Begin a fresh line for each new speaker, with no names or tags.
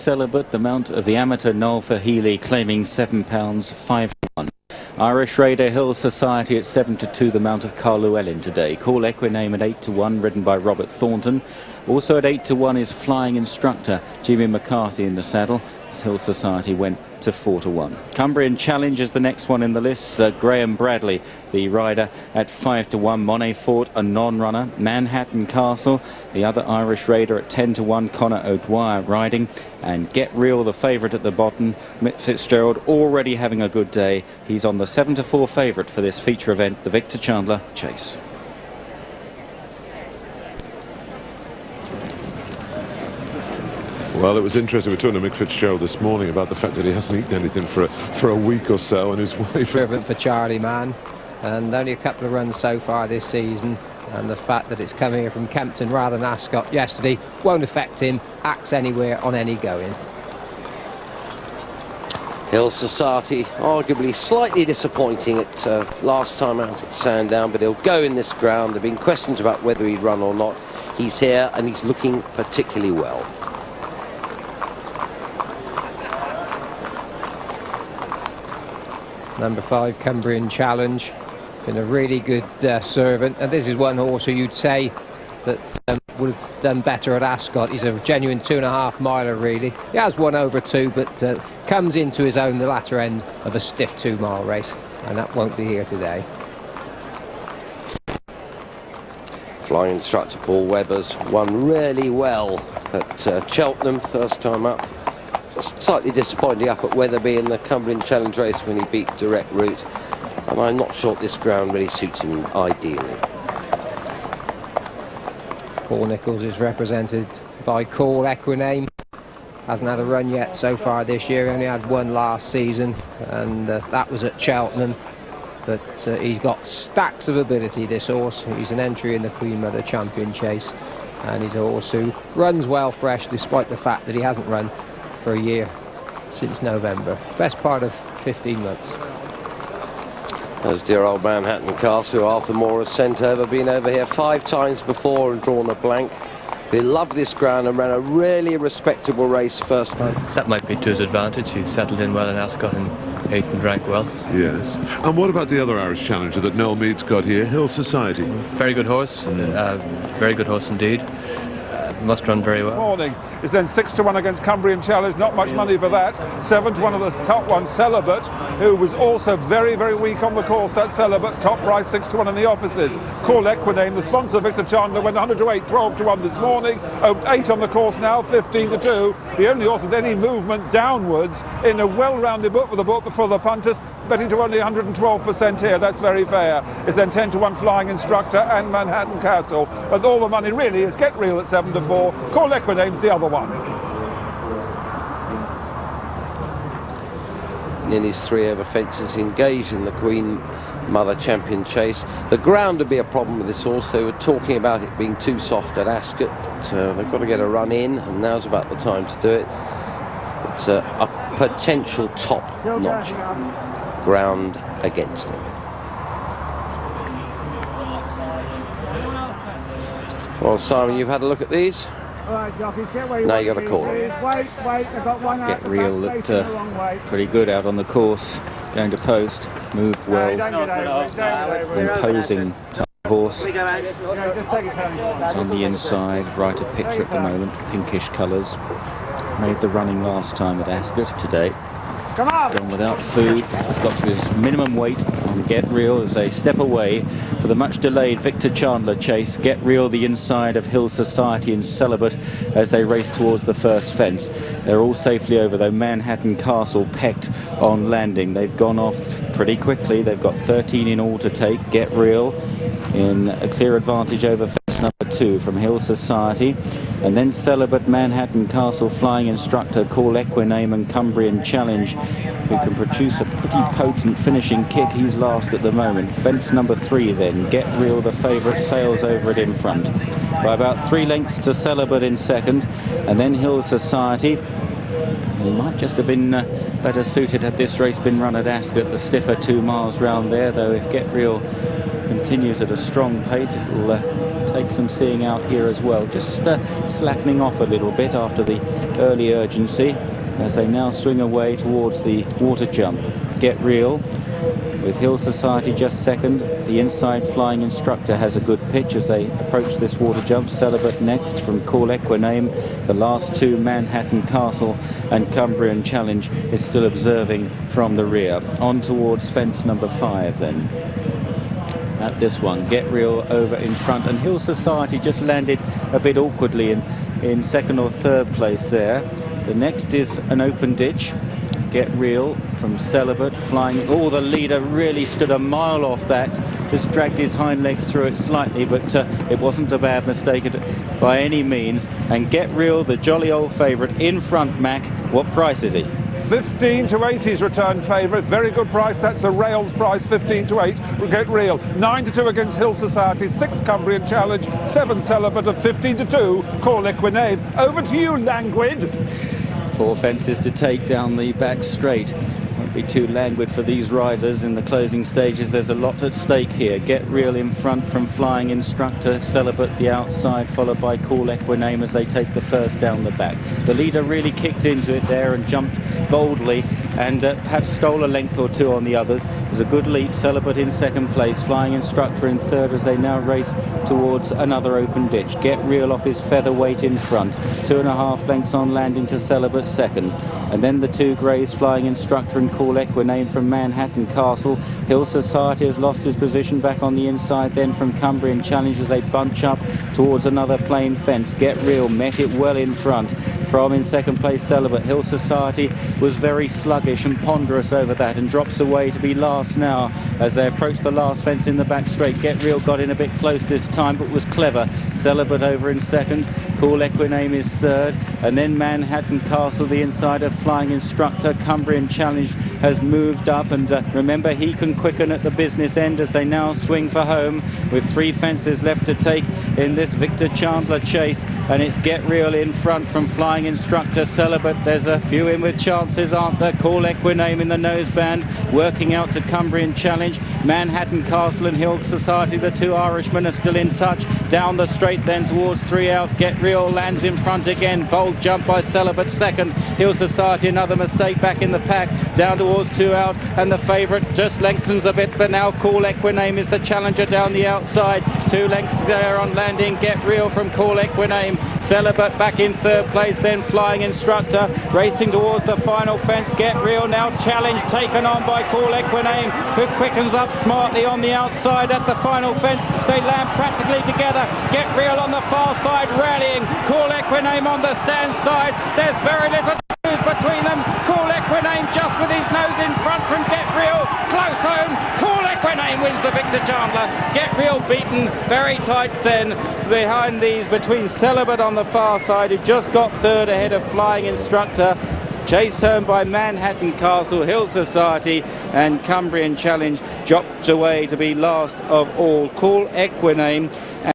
Celibate, the mount of the amateur Noel Healy, claiming £7, 5-1. Irish Raider Hill Society at 7-2, the mount of Carl Llewellyn today. Call Equiname at 8-1, ridden by Robert Thornton. Also at 8-1 is Flying Instructor, Jimmy McCarthy in the saddle. Hill Society went to 4-1. Cumbrian Challenge is the next one in the list. Graham Bradley, the rider, at 5-1. Monet Fort, a non-runner. Manhattan Castle, the other Irish Raider, at 10-1. Conor O'Dwyer riding. And Get Real, the favourite at the bottom. Mick Fitzgerald already having a good day. He's on the 7-4 favourite for this feature event, the Victor Chandler Chase.
Well, it was interesting. We were talking to Mick Fitzgerald this morning about the fact that he hasn't eaten anything for a week or so, and his wife...
Servant for Charlie Mann, and only a couple of runs so far this season, and the fact that it's coming here from Kempton rather than Ascot yesterday won't affect him. Acts anywhere on any going.
Hill Society arguably slightly disappointing at last time out at Sandown, but he'll go in this ground. There have been questions about whether he'd run or not. He's here and he's looking particularly well.
Number 5, Cumbrian Challenge, been a really good servant, and this is one horse who you'd say that would have done better at Ascot. He's a genuine 2.5 miler really. He has won over 2, but comes into his own the latter end of a stiff 2-mile race, and that won't be here today.
Flying Instructor Paul Webber's won really well at Cheltenham first time up. Just slightly disappointing up at Wetherby in the Cumbrian Challenge race when he beat Direct Route, and I'm not sure this ground really suits him ideally.
Paul Nicholls is represented by Call Equiname. Hasn't had a run yet so far this year, only had one last season, and that was at Cheltenham. But he's got stacks of ability, this horse. He's an entry in the Queen Mother Champion Chase, and he's a horse who runs well fresh despite the fact that he hasn't run for a year since November. Best part of 15 months.
There's dear old Manhattan Castle, who Arthur Moore has sent over, been over here 5 times before and drawn a blank. He loved this ground and ran a really respectable race first time.
That might be to his advantage. He settled in well in Ascot and ate and drank well.
Yes. And what about the other Irish challenger that Noel Meade's got here, Hill Society?
Very good horse, very good horse indeed. Must run very well.
This morning is then 6-1 against Cumbrian Challenge, not much money for that. 7-1 of the top one, Celibate, who was also very, very weak on the course. That Celibate, top price 6-1 in the offices. Call Equiname, the sponsor Victor Chandler, went 100-8, 12-1 this morning. 8 on the course now, 15-2. The only horse with any movement downwards in a well-rounded book with a book for the punters, betting to only 112% here. That's very fair. It's then 10-1 Flying Instructor and Manhattan Castle. But all the money really is Get Real at 7-4. Call Equiname's the other one.
In his 3 over fences, engaged in the Queen Mother Champion Chase. The ground would be a problem with this horse. They were talking about it being too soft at Ascot. They've got to get a run in, and now's about the time to do it. It's a potential top-notch ground against him. Well, Simon, you've had a look at these. Now you got to call it.
Get Real looked pretty good out on the course, going to post, moved well, imposing type of horse. It's on the inside, right of picture at the moment, pinkish colours. Made the running last time at Ascot today. He's gone without food. He's got to his minimum weight on Get Real as they step away for the much delayed Victor Chandler Chase. Get Real the inside of Hill Society and Celibate as they race towards the first fence. They're all safely over though. Manhattan Castle pecked on landing. They've gone off pretty quickly. They've got 13 in all to take. Get Real in a clear advantage over fence number 2 from Hill Society. And then Celibate, Manhattan Castle, Flying Instructor, Call Equiname and Cumbrian Challenge, who can produce a pretty potent finishing kick. He's last at the moment. Fence number 3 then. Get Real, the favourite, sails over it in front. By about 3 lengths to Celibate in second. And then Hill Society. He might just have been better suited had this race been run at Ascot, the stiffer 2 miles round there, though if Get Real continues at a strong pace, it'll take some seeing out here as well, just slackening off a little bit after the early urgency as they now swing away towards the water jump. Get Real with Hill Society just second. The inside Flying Instructor has a good pitch as they approach this water jump. Celibate next from Cool Equiname. The last two, Manhattan Castle and Cumbrian Challenge, is still observing from the rear. On towards fence number 5 then. At this one, Get Real over in front, and Hill Society just landed a bit awkwardly in second or third place there. The next is an open ditch. Get Real from Celibate flying. Oh, the leader really stood a mile off that, just dragged his hind legs through it slightly, but it wasn't a bad mistake by any means. And Get Real, the jolly old favourite, in front. Mac, what price is he?
15 to 8 he's returned favourite. Very good price. That's a rails price. 15 to 8. Get Real. 9 to 2 against Hill Society. 6 Cumbrian Challenge. 7 Celibate, and 15 to 2 Call Equiname. Over to you, Languid.
4 fences to take down the back straight. Won't be too languid for these riders in the closing stages. There's a lot at stake here. Get Real in front from Flying Instructor. Celibate the outside, followed by Cool Equiname as they take the first down the back. The leader really kicked into it there and jumped boldly, and perhaps stole a length or two on the others. It was a good leap. Celibate in second place, Flying Instructor in third as they now race towards another open ditch. Get Real off his featherweight in front. 2.5 lengths on landing to Celibate second. And then the two greys, Flying Instructor and Cool Equiname from Manhattan Castle. Hill Society has lost his position back on the inside then from Cumbrian Challenge as they bunch up towards another plain fence. Get Real met it well in front from in second place Celibate. Hill Society was very sluggish and ponderous over that and drops away to be last now as they approach the last fence in the back straight. Get Real got in a bit close this time but was clever. Celibate over in second. Cool Equiname is third, and then Manhattan Castle, the inside of Flying Instructor. Cumbrian Challenge has moved up, and remember, he can quicken at the business end as they now swing for home with 3 fences left to take in this Victor Chandler chase, and it's Get Real in front from Flying Instructor. Celibate, there's a few in with chances, aren't there? Call Equiname in the noseband, working out to Cumbrian Challenge. Manhattan Castle and Hill Society, the 2 Irishmen, are still in touch. Down the straight then towards 3 out. Get Real lands in front again. Bold jump by Celibate second. Hill Society, another mistake back in the pack. Down towards 2 out, and the favourite just lengthens a bit, but now Cool Equiname is the challenger down the outside. 2 lengths there on landing. Get Real from Cool Equiname. Celibate back in third place, then Flying Instructor racing towards the final fence. Get Real now Challenge taken on by Cool Equiname, who quickens up smartly on the outside at the final fence. They land practically together. Get Real on the far side rallying. Cool Equiname on the stand side. There's very little to lose between them. Cool Equiname just with his nose in front from Get Real. Close home. Cool Equiname wins the Victor Chandler. Get Real beaten very tight then behind these between Celibate on the far side, who just got third ahead of Flying Instructor. Chased home by Manhattan Castle, Hill Society and Cumbrian Challenge dropped away to be last of all. Cool Equiname